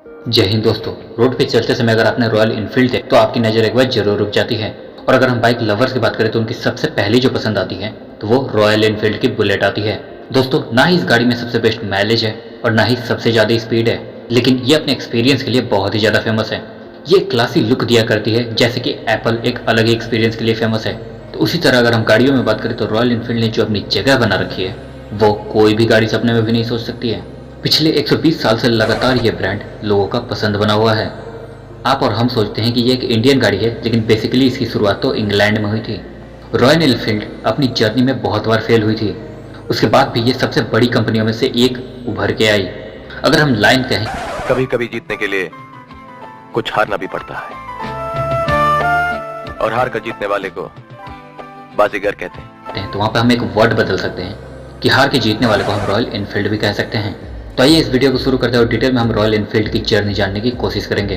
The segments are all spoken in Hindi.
जय हिंद दोस्तों। रोड पे चलते समय अगर आपने रॉयल इनफील्ड देखा तो आपकी नज़र एक बार जरूर रुक जाती है। और अगर हम बाइक लवर्स की बात करें तो उनकी सबसे पहली जो पसंद आती है तो वो रॉयल इनफील्ड की बुलेट आती है। दोस्तों, ना ही इस गाड़ी में सबसे बेस्ट माइलेज है और ना ही सबसे ज़्यादा स्पीड है, लेकिन ये अपने एक्सपीरियंस के लिए बहुत ही ज़्यादा फेमस है। ये एक क्लासी लुक दिया करती है, जैसे कि एप्पल एक अलग ही एक्सपीरियंस के लिए फेमस है। तो उसी तरह अगर हम गाड़ियों में बात करें तो रॉयल इनफील्ड ने जो अपनी जगह बना रखी है वो कोई भी गाड़ी सपने में भी नहीं सोच सकती है। पिछले 120 साल से लगातार ये ब्रांड लोगों का पसंद बना हुआ है। आप और हम सोचते हैं कि ये एक इंडियन गाड़ी है, लेकिन बेसिकली इसकी शुरुआत तो इंग्लैंड में हुई थी। रॉयल एनफील्ड अपनी जर्नी में बहुत बार फेल हुई थी, उसके बाद भी ये सबसे बड़ी कंपनियों में से एक उभर के आई। अगर हम लाइन कहें, कभी कभी जीतने के लिए कुछ हारना भी पड़ता है, और हार कर जीतने वाले को बाजीगर कहते हैं। तो वहाँ पे हम एक वर्ड बदल सकते हैं कि हार के जीतने वाले को हम रॉयल एनफील्ड भी कह सकते हैं। तो आइए इस वीडियो को शुरू करते हैं और डिटेल में हम रॉयल एनफील्ड की जर्नी जानने की कोशिश करेंगे।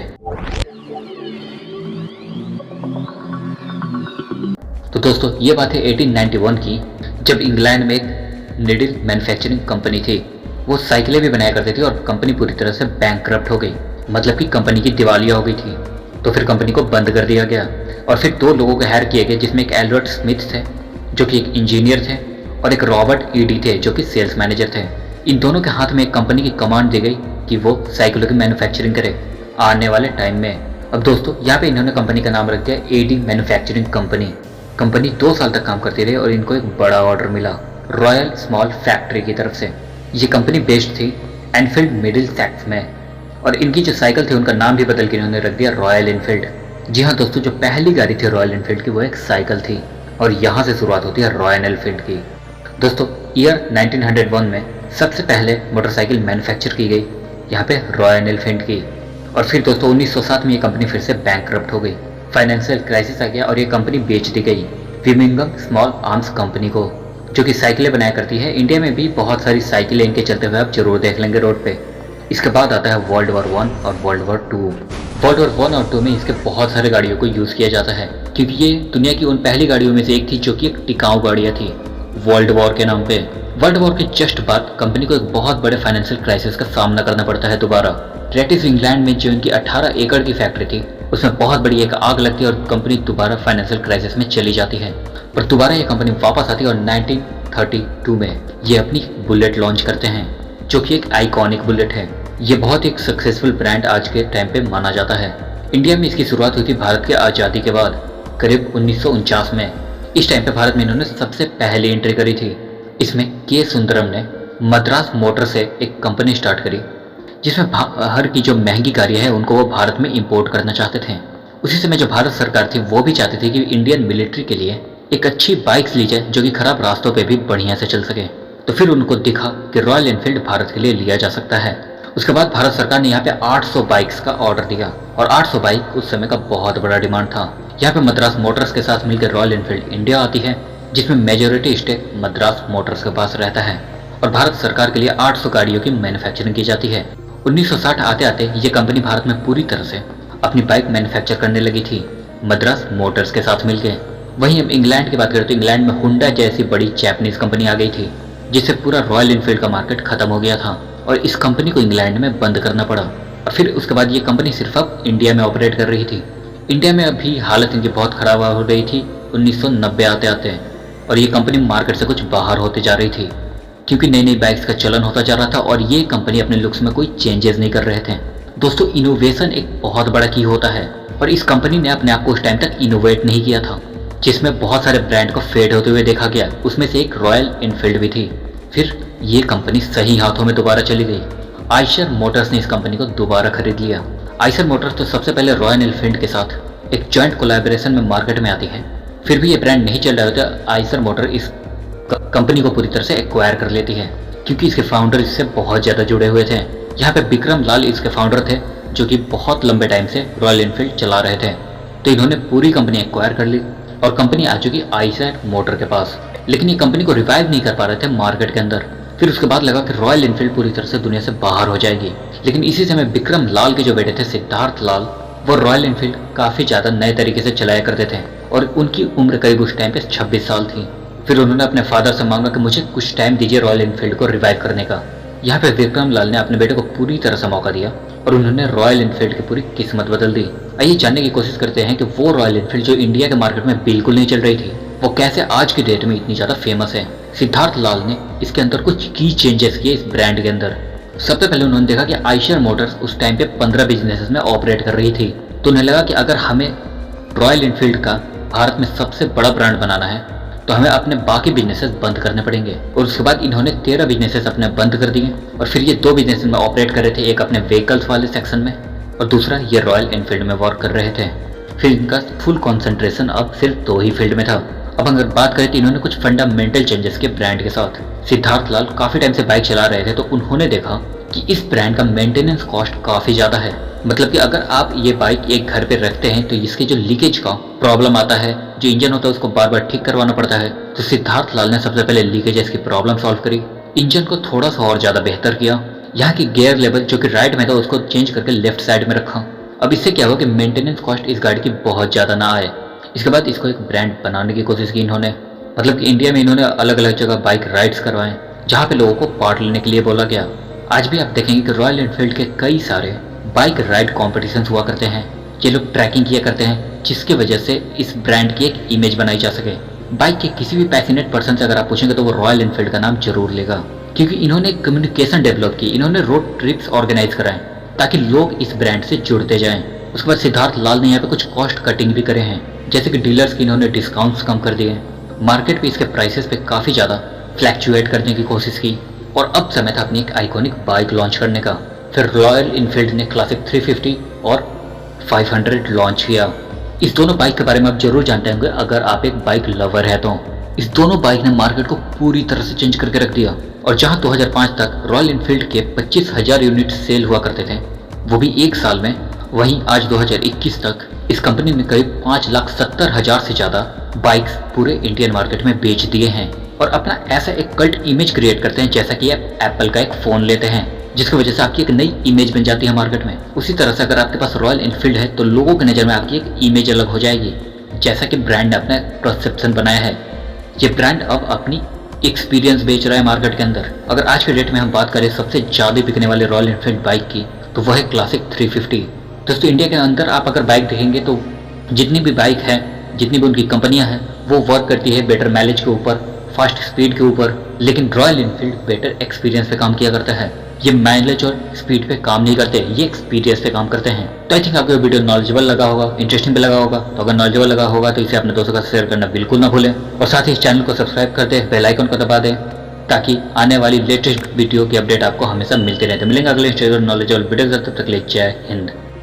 तो दोस्तों, ये बात है 1891 की, जब इंग्लैंड में एक नीडल मैन्युफैक्चरिंग कंपनी थी। वो साइकिलें भी बनाया करती थी और कंपनी पूरी तरह से बैंकक्रप्ट हो गई, मतलब कि कंपनी की दिवालिया हो गई थी। तो फिर कंपनी को बंद कर दिया गया और फिर दो लोगों को हायर किए गए, जिसमें एक एल्बर्ट स्मिथ थे जो कि एक इंजीनियर थे और एक रॉबर्ट ईडी थे जो कि सेल्स मैनेजर थे। इन दोनों के हाथ में एक कंपनी की कमांड दी गई कि वो साइकिलों की मैन्युफैक्चरिंग करे आने वाले टाइम में। अब दोस्तों, यहाँ पे इन्होंने कंपनी का नाम रख दिया एडी मैन्युफैक्चरिंग कंपनी। कंपनी 2 साल तक काम करती रही और इनको एक बड़ा ऑर्डर मिला रॉयल स्मॉल फैक्ट्री की तरफ से। ये कंपनी बेस्ड थी एनफील्ड मिडिलसेक्स में, और इनकी जो साइकिल थी उनका नाम भी बदल के इन्होंने रख दिया रॉयल एनफील्ड। जी हाँ दोस्तों, जो पहली गाड़ी थी रॉयल एनफील्ड की वो एक साइकिल थी और यहाँ से शुरुआत होती है रॉयल एनफील्ड की। दोस्तों, ईयर 1901 में सबसे पहले मोटरसाइकिल मैन्युफैक्चर की गई यहाँ पे रॉयल एनफील्ड की। और फिर दोस्तों 1907 में ये कंपनी फिर से बैंकक्रप्ट हो गई, फाइनेंशियल क्राइसिस आ गया और ये कंपनी बेच दी गई विमिंगम स्मॉल आर्म्स कंपनी को, जो कि साइकिलें बनाया करती है। इंडिया में भी बहुत सारी साइकिलें इनके चलते हुए आप जरूर देख लेंगे रोड पे। इसके बाद आता है वर्ल्ड वॉर 1 और वर्ल्ड वॉर 2। वर्ल्ड वॉर 1 और 2 में इसके बहुत सारे गाड़ियों को यूज़ किया जाता है, क्योंकि ये दुनिया की उन पहली गाड़ियों में से एक थी जो कि एक टिकाऊ गाड़ियाँ थी वर्ल्ड वॉर के नाम पे। वर्ल्ड वॉर के जस्ट बाद कंपनी को एक बहुत बड़े फाइनेंशियल क्राइसिस का सामना करना पड़ता है दोबारा। रेटिस इंग्लैंड में जो इनकी 18 एकड़ की फैक्ट्री थी उसमें बहुत बड़ी एक आग लगती है और कंपनी दोबारा फाइनेंशियल क्राइसिस में चली जाती है। पर दोबारा ये कंपनी वापस आती है और 1932 में ये अपनी बुलेट लॉन्च करते हैं, जो कि एक आइकॉनिक बुलेट है। ये बहुत ही सक्सेसफुल ब्रांड आज के टाइम पे माना जाता है। इंडिया में इसकी शुरुआत हुई थी भारत की आज़ादी के बाद करीब 1949 में। इस टाइम पे भारत में इन्होंने सबसे पहले एंट्री करी थी। इसमें के सुंदरम ने मद्रास मोटर से एक कंपनी स्टार्ट करी, जिसमें बाहर की जो महंगी गाड़ियाँ हैं उनको वो भारत में इंपोर्ट करना चाहते थे। उसी समय जो भारत सरकार थी वो भी चाहती थी कि इंडियन मिलिट्री के लिए एक अच्छी बाइक्स ली जाए जो कि खराब रास्तों पे भी बढ़िया से चल सके। तो फिर उनको दिखा कि रॉयल एनफील्ड भारत के लिए लिया जा सकता है। उसके बाद भारत सरकार ने यहाँ पे 800 बाइक्स का ऑर्डर दिया और 800 बाइक उस समय का बहुत बड़ा डिमांड था। यहाँ पे मद्रास मोटर्स के साथ मिलकर रॉयल एनफील्ड इंडिया आती है, जिसमें मेजोरिटी स्टेक मद्रास मोटर्स के पास रहता है और भारत सरकार के लिए 800 गाड़ियों की मैन्युफैक्चरिंग की जाती है। 1960 आते आते ये कंपनी भारत में पूरी तरह से अपनी बाइक मैन्युफैक्चर करने लगी थी मद्रास मोटर्स के साथ मिलकर। वहीं हम इंग्लैंड की बात करें तो इंग्लैंड में हुंडा जैसी बड़ी जैपनीज कंपनी आ गई थी, जिससे पूरा रॉयल एनफील्ड का मार्केट खत्म हो गया था और इस कंपनी को इंग्लैंड में बंद करना पड़ा। और फिर उसके बाद ये कंपनी सिर्फ अब इंडिया में ऑपरेट कर रही थी। इंडिया में अभी हालत इनकी बहुत ख़राब हो रही थी 1990 आते आते, और ये कंपनी मार्केट से कुछ बाहर होते जा रही थी, क्योंकि नई नई बाइक्स का चलन होता जा रहा था और ये कंपनी अपने लुक्स में कोई चेंजेस नहीं कर रहे थे। दोस्तों, इनोवेशन एक बहुत बड़ा की होता है और इस कंपनी ने अपने आप को उस टाइम तक इनोवेट नहीं किया था, जिसमें बहुत सारे ब्रांड को फेड होते हुए देखा गया। उसमें से एक रॉयल एनफील्ड भी थी। फिर ये कंपनी सही हाथों में दोबारा चली गई। आइशर मोटर्स ने इस कंपनी को दोबारा खरीद लिया। आइशर मोटर्स तो सबसे पहले रॉयल एनफील्ड के साथ एक जॉइंट कोलैबोरेशन में मार्केट में आती है। फिर भी ये ब्रांड नहीं चल रहा होता, आइशर मोटर इस कंपनी को पूरी तरह से एक्वायर कर लेती है, क्योंकि इसके फाउंडर इससे बहुत ज़्यादा जुड़े हुए थे। यहाँ पे विक्रम लाल इसके फाउंडर थे, जो कि बहुत लंबे टाइम से रॉयल एनफील्ड चला रहे थे। तो इन्होंने पूरी कंपनी एक्वायर कर ली और कंपनी आ चुकी आइशर मोटर के पास, लेकिन ये कंपनी को रिवाइव नहीं कर पा रहे थे मार्केट के अंदर। फिर उसके बाद लगा कि रॉयल एनफील्ड पूरी तरह से दुनिया से बाहर हो जाएगी, लेकिन इसी समय विक्रम लाल के जो बेटे थे सिद्धार्थ लाल, वो रॉयल एनफील्ड काफ़ी ज़्यादा नए तरीके से चलाया करते थे और उनकी उम्र करीब उस टाइम पे 26 साल थी। फिर उन्होंने अपने फादर से मांगा कि मुझे कुछ टाइम दीजिए रॉयल एनफील्ड को रिवाइव करने का। यहाँ पे विक्रम लाल ने अपने बेटे को पूरी तरह से मौका दिया और उन्होंने रॉयल एनफील्ड की पूरी किस्मत बदल दी। आइए जानने की कोशिश करते हैं कि वो रॉयल एनफील्ड जो इंडिया के मार्केट में बिल्कुल नहीं चल रही थी, वो कैसे आज की डेट में इतनी ज़्यादा फेमस है। सिद्धार्थ लाल ने इसके अंदर कुछ की चेंजेस किए इस ब्रांड के अंदर। सबसे पहले उन्होंने देखा कि आइशर मोटर्स उस टाइम पे 15 बिजनेसेस में ऑपरेट कर रही थी, तो उन्हें लगा कि अगर हमें रॉयल एनफील्ड का भारत में सबसे बड़ा ब्रांड बनाना है तो हमें अपने बाकी बिजनेसेस बंद करने पड़ेंगे। और उसके बाद इन्होंने 13 बिजनेसेस अपने बंद कर दिए और फिर ये 2 बिजनेस में ऑपरेट कर रहे थे, एक अपने व्हीकल्स वाले सेक्शन में और दूसरा ये रॉयल एनफील्ड में वर्क कर रहे थे। फिर इनका फुल कंसंट्रेशन अब सिर्फ 2 ही फील्ड में था। अब अगर बात करें तो इन्होंने कुछ फंडामेंटल चेंजेस किए ब्रांड के साथ। सिद्धार्थ लाल काफ़ी टाइम से बाइक चला रहे थे, तो उन्होंने देखा कि इस ब्रांड का मेंटेनेंस कॉस्ट काफ़ी ज़्यादा है। मतलब कि अगर आप ये बाइक एक घर पे रखते हैं तो इसके जो लीकेज का प्रॉब्लम आता है, जो इंजन होता है उसको बार बार ठीक करवाना पड़ता है। तो सिद्धार्थ लाल ने सबसे पहले लीकेजेस की प्रॉब्लम सॉल्व करी, इंजन को थोड़ा सा और ज़्यादा बेहतर किया, यहाँ की गियर लेवल जो कि राइट में था उसको चेंज करके लेफ्ट साइड में रखा। अब इससे क्या हुआ कि मेंटेनेंस कॉस्ट इस गाड़ी की बहुत ज़्यादा ना आए। इसके बाद इसको एक ब्रांड बनाने की कोशिश की इन्होंने। मतलब कि इंडिया में इन्होंने अलग अलग जगह बाइक राइड्स करवाएं जहाँ पे लोगों को पार्ट लेने के लिए बोला गया। आज भी आप देखेंगे कि रॉयल एनफील्ड के कई सारे बाइक राइड कॉम्पिटिशन्स हुआ करते हैं, ये लोग ट्रैकिंग किया करते हैं, जिसकी वजह से इस ब्रांड की एक इमेज बनाई जा सके। बाइक के किसी भी पैशनेट पर्सन से अगर आप पूछेंगे तो वो रॉयल एनफील्ड का नाम जरूर लेगा, क्योंकि इन्होंने कम्युनिकेशन डेवलप की, इन्होंने रोड ट्रिप्स ऑर्गेनाइज कराएं ताकि लोग इस ब्रांड से जुड़ते जाएं। उसके बाद सिद्धार्थ लाल ने यहाँ पे कुछ कॉस्ट कटिंग भी करे हैं, जैसे कि डीलर्स की इन्होंने डिस्काउंट्स कम कर दिए, मार्केट पे इसके प्राइसेस पे काफ़ी ज़्यादा फ्लैक्चुएट करने की कोशिश की और अब समय था अपनी एक आइकॉनिक बाइक लॉन्च करने का। फिर रॉयल एनफील्ड ने क्लासिक 350 और 500 लॉन्च किया। इस दोनों बाइक के बारे में आप जरूर जानते होंगे अगर आप एक बाइक लवर है तो। इस दोनों बाइक ने मार्केट को पूरी तरह से चेंज करके रख दिया और जहां 2005 तक रॉयल एनफील्ड के 25,000 यूनिट सेल हुआ करते थे, वो भी एक साल में, वहीं आज 2021 तक इस कंपनी ने करीब 5,70,000 से ज़्यादा बाइक्स पूरे इंडियन मार्केट में बेच दिए हैं और अपना ऐसा एक कल्ट इमेज क्रिएट करते हैं जैसा कि आप एप्पल का एक फ़ोन लेते हैं, जिसकी वजह से आपकी एक नई इमेज बन जाती है मार्केट में। उसी तरह से अगर आपके पास रॉयल एनफील्ड है तो लोगों की नज़र में आपकी एक इमेज अलग हो जाएगी, जैसा कि ब्रांड ने अपना परसेप्शन बनाया है। ये ब्रांड अब अपनी एक्सपीरियंस बेच रहा है मार्केट के अंदर। अगर आज के डेट में हम बात करें सबसे ज़्यादा बिकने वाले रॉयल एनफील्ड बाइक की, तो वह है क्लासिक 350। दोस्तों इंडिया के अंदर आप अगर बाइक देखेंगे तो जितनी भी बाइक है, जितनी भी उनकी कंपनियां हैं, वो वर्क करती है बेटर माइलेज के ऊपर, फास्ट स्पीड के ऊपर, लेकिन रॉयल एनफील्ड बेटर एक्सपीरियंस पे काम किया करता है। ये माइलेज और स्पीड पे काम नहीं करते, ये एक्सपीरियंस पे काम करते हैं। तो आई थिंक आपको वीडियो नॉलेजेबल लगा होगा, इंटरेस्टिंग भी लगा होगा। तो अगर नॉलेजेबल लगा होगा तो इसे अपने दोस्तों का शेयर करना बिल्कुल ना भूलें और साथ ही इस चैनल को सब्सक्राइब कर दें, बेल आइकन को दबा दें ताकि आने वाली लेटेस्ट वीडियो की अपडेट आपको हमेशा मिलती रहे। तो मिलेंगे अगले नॉलेजेबल वीडियो, तब तक ले जय हिंद।